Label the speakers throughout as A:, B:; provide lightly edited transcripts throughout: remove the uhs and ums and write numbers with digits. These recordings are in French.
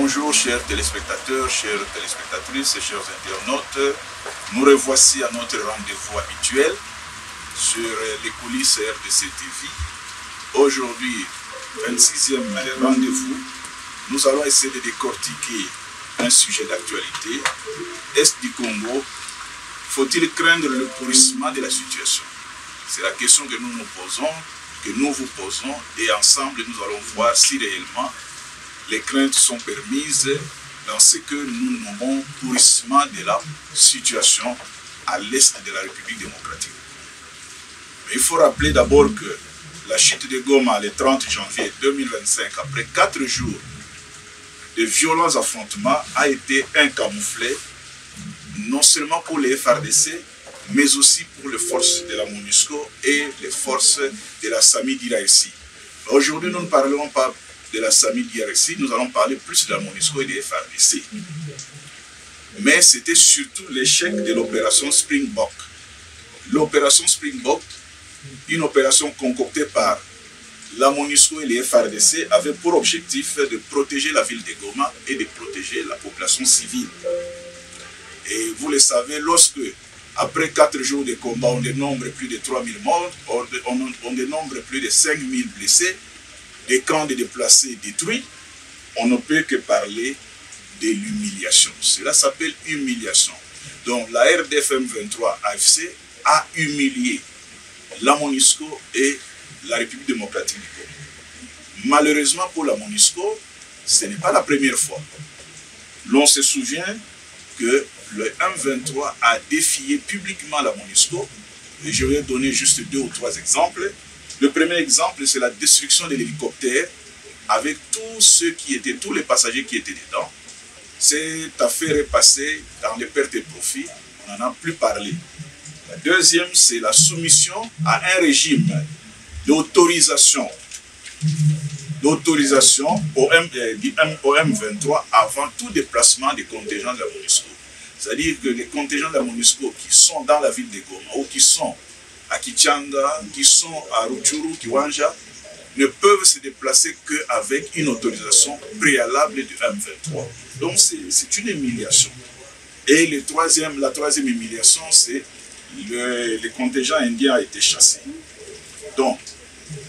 A: Bonjour chers téléspectateurs, chères téléspectatrices et chers internautes. Nous revoici à notre rendez-vous habituel sur les coulisses RDC TV. Aujourd'hui, 26e rendez-vous, nous allons essayer de décortiquer un sujet d'actualité. Est du Congo, faut-il craindre le pourrissement de la situation? C'est la question que nous nous posons, que nous vous posons, et ensemble nous allons voir si réellement les craintes sont permises dans ce que nous nommons pourrissement de la situation à l'est de la République démocratique. Mais il faut rappeler d'abord que la chute de Goma le 30 janvier 2025, après 4 jours de violents affrontements, a été un camouflet, non seulement pour les FARDC, mais aussi pour les forces de la MONUSCO et les forces de la SAMI d'IRAESI. Aujourd'hui, nous ne parlerons pas de la SAMI d'IRAESI, nous allons parler plus de la MONUSCO et des FARDC. Mais c'était surtout l'échec de l'opération Springbok. L'opération Springbok, une opération concoctée par la MONUSCO et les FARDC, avait pour objectif de protéger la ville de Goma et de protéger la population civile. Et vous le savez, lorsque, après 4 jours de combat, on dénombre plus de 3000 morts, on dénombre plus de 5000 blessés, des camps de déplacés détruits, on ne peut que parler de l'humiliation. Cela s'appelle humiliation. Donc la RDFM 23 AFC a humilié la MONUSCO et la République démocratique du Congo. Malheureusement pour la MONUSCO, ce n'est pas la première fois. L'on se souvient que le M23 a défié publiquement la MONUSCO, et je vais donner juste 2 ou 3 exemples. Le premier exemple, c'est la destruction de l'hélicoptère avec tous les passagers qui étaient dedans. Cette affaire est passée dans les pertes et profits, on n'en a plus parlé. La deuxième, c'est la soumission à un régime d'autorisation au M23 avant tout déplacement des contingents de la MONUSCO. C'est-à-dire que les contingents de la MONUSCO qui sont dans la ville de Goma ou qui sont à Kichanga, qui sont à Rutshuru, Kiwanja, ne peuvent se déplacer qu'avec une autorisation préalable du M23. Donc c'est une humiliation. Et la troisième humiliation, c'est le contingent indien a été chassé. Donc,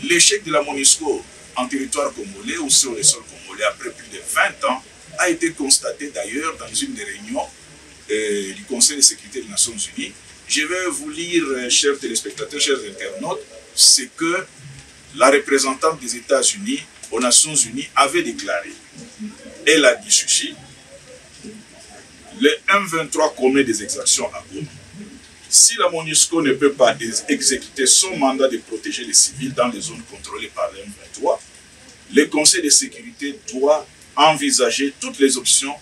A: l'échec de la MONUSCO en territoire congolais ou sur le sol congolais après plus de 20 ans a été constaté d'ailleurs dans une des réunions du Conseil de sécurité des Nations Unies. Je vais vous lire, chers téléspectateurs, chers internautes, ce que la représentante des États-Unis aux Nations Unies avait déclaré. Elle a dit ceci: le M23 commet des exactions à Goma. Si la MONUSCO ne peut pas exécuter son mandat de protéger les civils dans les zones contrôlées par le M23, le Conseil de sécurité doit envisager toutes les options,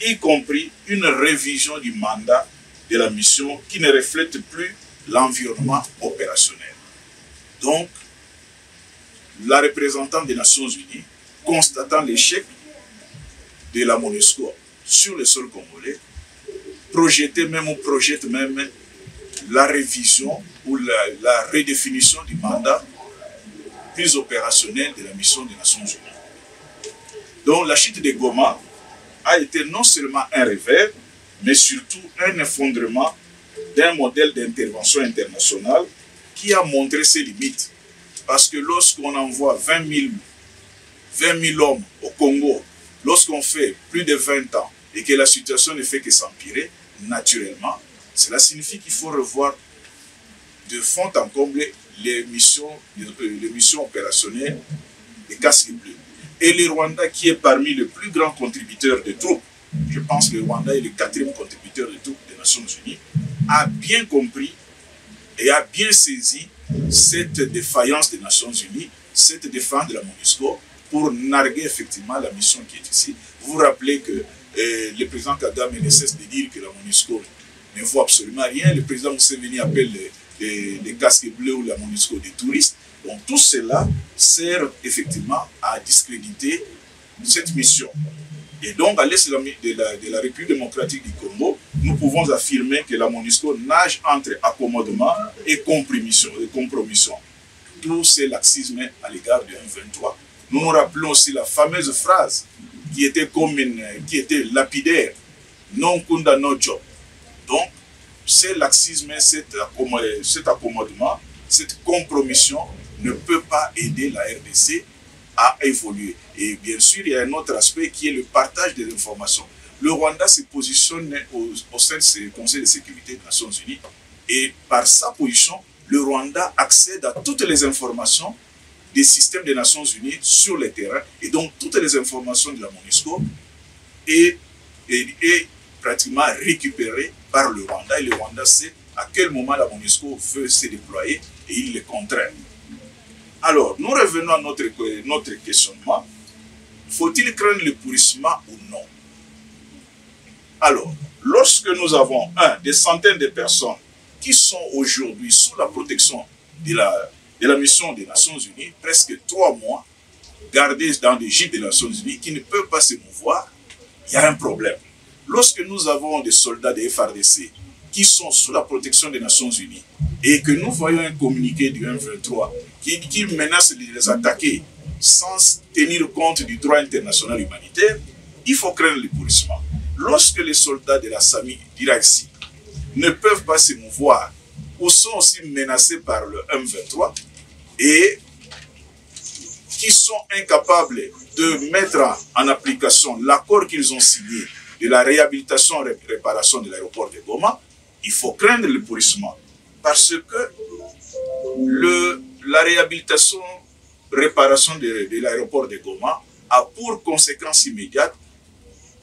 A: y compris une révision du mandat de la mission qui ne reflète plus l'environnement opérationnel. Donc, la représentante des Nations Unies, constatant l'échec de la MONUSCO sur le sol congolais, projette même la révision ou la redéfinition du mandat plus opérationnel de la mission des Nations Unies. Donc la chute de Goma a été non seulement un revers, mais surtout un effondrement d'un modèle d'intervention internationale qui a montré ses limites. Parce que lorsqu'on envoie 20 000 hommes au Congo, lorsqu'on fait plus de 20 ans et que la situation ne fait que s'empirer, naturellement, cela signifie qu'il faut revoir de fond en comble les missions opérationnelles des casques bleus. Et le Rwanda, qui est parmi les plus grands contributeurs de troupes, je pense que le Rwanda est le 4e contributeur de troupes des Nations Unies, a bien compris et a bien saisi cette défaillance des Nations Unies, cette défense de la MONUSCO pour narguer effectivement la mission qui est ici. Vous vous rappelez que le président Kagame ne cesse de dire que la MONUSCO ne vaut absolument rien. Le président Museveni appelle les casques bleus ou la MONUSCO des touristes. Donc tout cela sert effectivement à discréditer cette mission. Et donc à l'est de la République démocratique du Congo, nous pouvons affirmer que la MONUSCO nage entre accommodement et compromission. Tout c'est laxisme à l'égard du M23. Nous nous rappelons aussi la fameuse phrase qui était lapidaire, non kunda no job. Donc, c'est laxisme, cet accommodement, cette compromission ne peut pas aider la RDC à évoluer. Et bien sûr, il y a un autre aspect qui est le partage des informations. Le Rwanda se positionne au sein du Conseil de sécurité des Nations Unies et par sa position, le Rwanda accède à toutes les informations des systèmes des Nations Unies sur le terrain et donc toutes les informations de la MONUSCO est pratiquement récupérées par le Rwanda et le Rwanda sait à quel moment la MONUSCO veut se déployer et il les contraint. Alors, nous revenons à notre questionnement. Faut-il craindre le pourrissement ou non? Alors, lorsque nous avons des centaines de personnes qui sont aujourd'hui sous la protection de la mission des Nations Unies, presque 3 mois, gardés dans des gîtes des Nations Unies, qui ne peuvent pas se mouvoir, il y a un problème. Lorsque nous avons des soldats des FARDC qui sont sous la protection des Nations Unies et que nous voyons un communiqué du M23 qui menace de les attaquer sans tenir compte du droit international humanitaire, il faut craindre le pourrissement. Lorsque les soldats de la SAMI d'Iraxi ne peuvent pas se mouvoir ou sont aussi menacés par le M23 et qui sont incapables de mettre en application l'accord qu'ils ont signé de la réhabilitation et réparation de l'aéroport de Goma, il faut craindre le pourrissement. Parce que la réhabilitation, réparation de l'aéroport de Goma a pour conséquence immédiate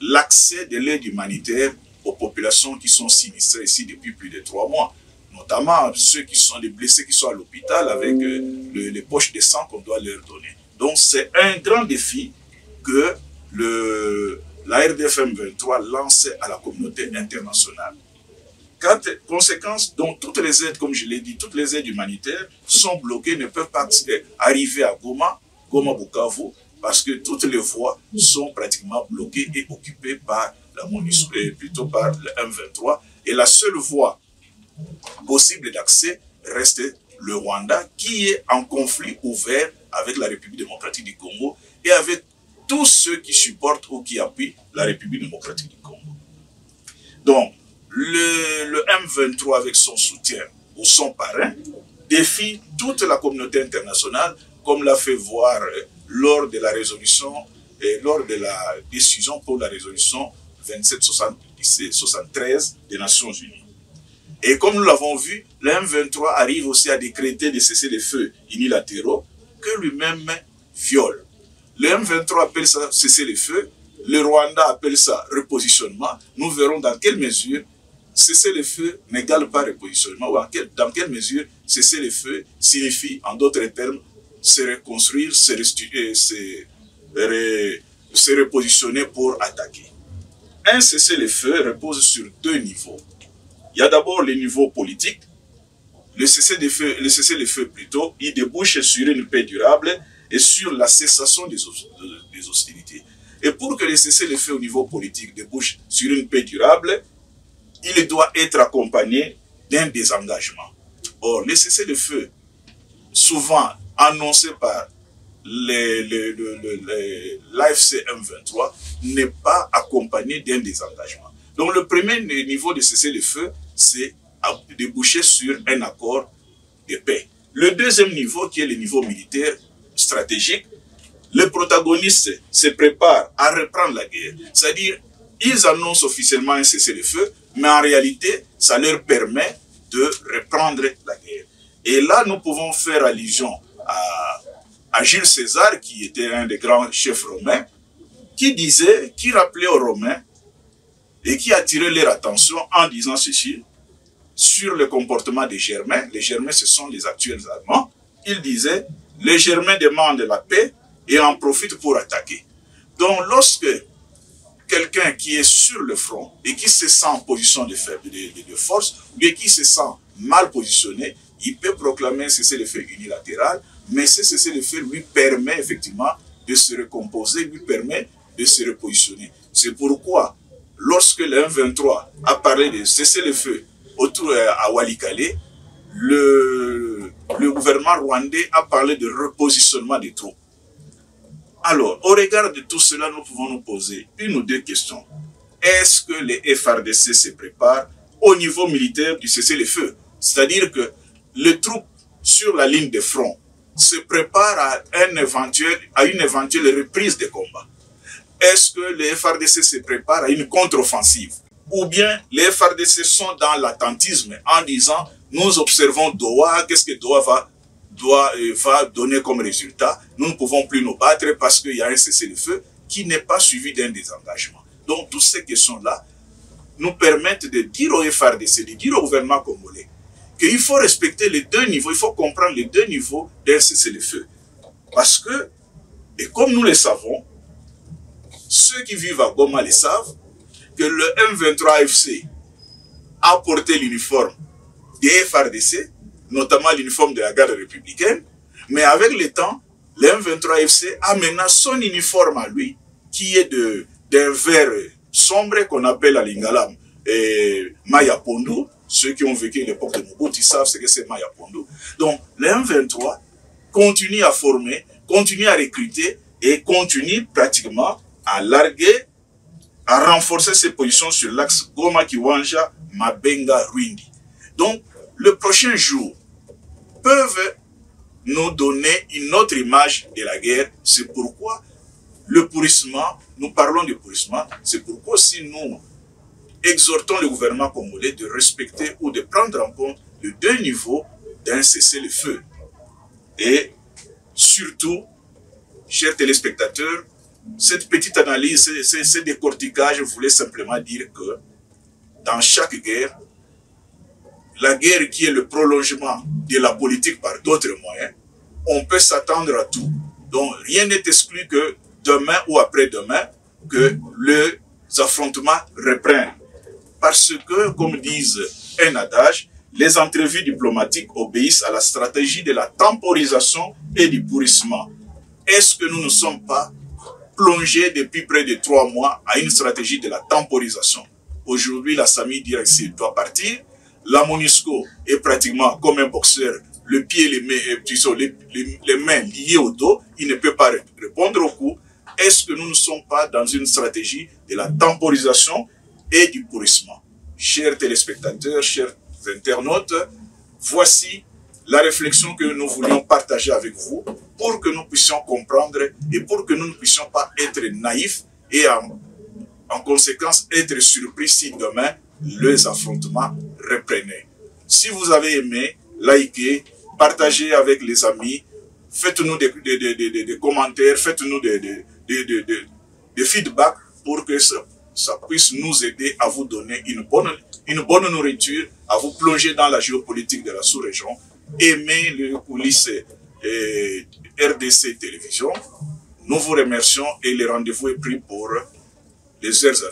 A: l'accès de l'aide humanitaire aux populations qui sont sinistrées ici depuis plus de 3 mois. Notamment ceux qui sont des blessés qui sont à l'hôpital avec les poches de sang qu'on doit leur donner. Donc c'est un grand défi que la RDFM 23 lance à la communauté internationale. Conséquence, donc toutes les aides, comme je l'ai dit, toutes les aides humanitaires sont bloquées, ne peuvent pas arriver à Goma, Bukavu, parce que toutes les voies sont pratiquement bloquées et occupées par la MONUSCO, plutôt par le M23. Et la seule voie possible d'accès reste le Rwanda, qui est en conflit ouvert avec la République démocratique du Congo et avec tous ceux qui supportent ou qui appuient la République démocratique du Congo. Donc, le M23 avec son soutien ou son parrain défie toute la communauté internationale, comme l'a fait voir lors de la résolution et lors de la décision pour la résolution 2773 des Nations Unies. Et comme nous l'avons vu, le M23 arrive aussi à décréter des cessez-le-feu unilatéraux que lui-même viole. Le M23 appelle ça cessez-le-feu, le Rwanda appelle ça repositionnement. Nous verrons dans quelle mesure cessez-le-feu n'égale pas repositionnement, ou dans quelle mesure cessez-le-feu signifie, en d'autres termes, se reconstruire, se repositionner pour attaquer. Un cessez-le-feu repose sur 2 niveaux. Il y a d'abord le niveau politique. Le cessez-le-feu plutôt, il débouche sur une paix durable et sur la cessation des hostilités. Et pour que le cessez-le-feu au niveau politique débouche sur une paix durable, il doit être accompagné d'un désengagement. Or, le cessez-le-feu, souvent annoncé par l'AFC M23, n'est pas accompagné d'un désengagement. Donc le premier niveau de cessez-le-feu, c'est déboucher sur un accord de paix. Le deuxième niveau, qui est le niveau militaire stratégique, les protagonistes se préparent à reprendre la guerre. C'est-à-dire, ils annoncent officiellement un cessez-le-feu, mais en réalité, ça leur permet de reprendre la guerre. Et là, nous pouvons faire allusion à Jules César, qui était un des grands chefs romains, qui rappelait aux Romains et qui attirait leur attention en disant ceci sur le comportement des Germains. Les Germains, ce sont les actuels Allemands. Il disait, les Germains demandent la paix et en profitent pour attaquer. Donc, lorsque quelqu'un qui est sur le front et qui se sent en position de force, ou bien qui se sent mal positionné, il peut proclamer un cessez-le-feu unilatéral, mais ce cessez-le-feu lui permet effectivement de se recomposer, lui permet de se repositionner. C'est pourquoi, lorsque le M23 a parlé de cessez-le-feu autour à Walikale, le gouvernement rwandais a parlé de repositionnement des troupes. Alors, au regard de tout cela, nous pouvons nous poser une ou deux questions. Est-ce que les FARDC se préparent au niveau militaire du cessez-le-feu? C'est-à-dire que les troupes sur la ligne de front se préparent à une éventuelle reprise des combats. Est-ce que les FARDC se préparent à une contre-offensive? Ou bien les FARDC sont dans l'attentisme en disant « Nous observons Doha, qu'est-ce que Doha va donner comme résultat? Nous ne pouvons plus nous battre parce qu'il y a un cessez-le-feu qui n'est pas suivi d'un désengagement. » Donc, toutes ces questions-là nous permettent de dire au FARDC, de dire au gouvernement congolais qu'il faut respecter les deux niveaux, il faut comprendre les deux niveaux d'un cessez-le-feu. Parce que, et comme nous le savons, ceux qui vivent à Goma le savent, que le M23 AFC a porté l'uniforme des FARDC, notamment l'uniforme de la garde républicaine, mais avec le temps, le M23 AFC a maintenant son uniforme à lui, qui est d'un vert sombre qu'on appelle à Lingala Maya Pondu. Ceux qui ont vécu l'époque de Mobutu savent ce que c'est Maya Pondu. Donc, le M23 continue à former, continue à recruter et continue pratiquement à larguer, à renforcer ses positions sur l'axe Goma-Kiwanja, Mabenga-Rwindi. Donc, le prochain jour peuvent nous donner une autre image de la guerre. C'est pourquoi le pourrissement, nous parlons de pourrissement, c'est pourquoi si nous exhortons le gouvernement congolais de respecter ou de prendre en compte les deux niveaux d'un cessez-le-feu. Et surtout, chers téléspectateurs, cette petite analyse, ce décortiquage voulait simplement dire que dans chaque guerre, la guerre qui est le prolongement de la politique par d'autres moyens, on peut s'attendre à tout. Donc rien n'est exclu que demain ou après-demain, que les affrontements reprennent. Parce que, comme disent un adage, les entrevues diplomatiques obéissent à la stratégie de la temporisation et du pourrissement. Est-ce que nous ne sommes pas plongés depuis près de 3 mois à une stratégie de la temporisation? Aujourd'hui, la SAMI directive doit partir. La MONUSCO est pratiquement comme un boxeur, le pied et les mains liées au dos, il ne peut pas répondre au coup. Est-ce que nous ne sommes pas dans une stratégie de la temporisation et du pourrissement? Chers téléspectateurs, chers internautes, voici la réflexion que nous voulions partager avec vous pour que nous puissions comprendre et pour que nous ne puissions pas être naïfs et en conséquence être surpris si demain les affrontements reprenaient. Si vous avez aimé, likez, partagez avec les amis, faites-nous des commentaires, faites-nous des feedbacks pour que ça puisse nous aider à vous donner une bonne nourriture, à vous plonger dans la géopolitique de la sous-région. Aimez les coulisses RDC Télévision. Nous vous remercions et le rendez-vous est pris pour les heures à venir.